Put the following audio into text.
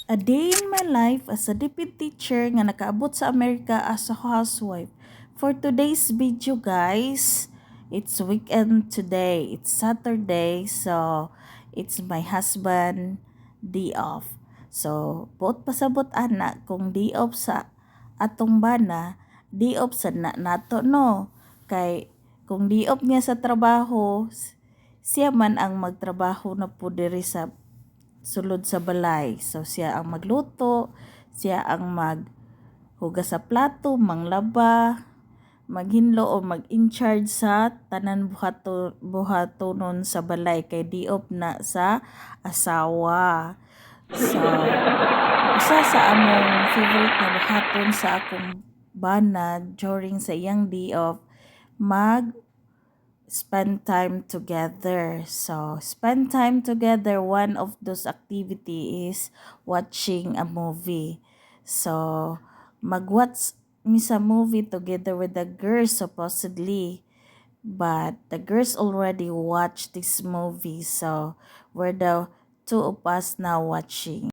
A day in my life as a deputy teacher nga nakaabot sa Amerika as a housewife. For today's video guys, it's weekend today. It's Saturday, so it's my husband day off. So, buot pasabot anak kung day off sa atong bana, day off sa nato no. Kay kung day off niya sa trabaho, siya man ang magtrabaho na po diri sa sulod sa balay. So siya ang magluto, siya ang maghugas sa plato, manglaba, maghinlo o mag-in charge sa tanan buhatonon sa balay kay diop na sa asawa. So, isa sa among favorite nga buhaton sa akong bana during sa iyang day off, mag spend time together. So, spend time together, one of those activity is watching a movie. So, mag-watch mi sa movie together with the girls supposedly. But the girls already watched this movie. So, we're the two of us now watching.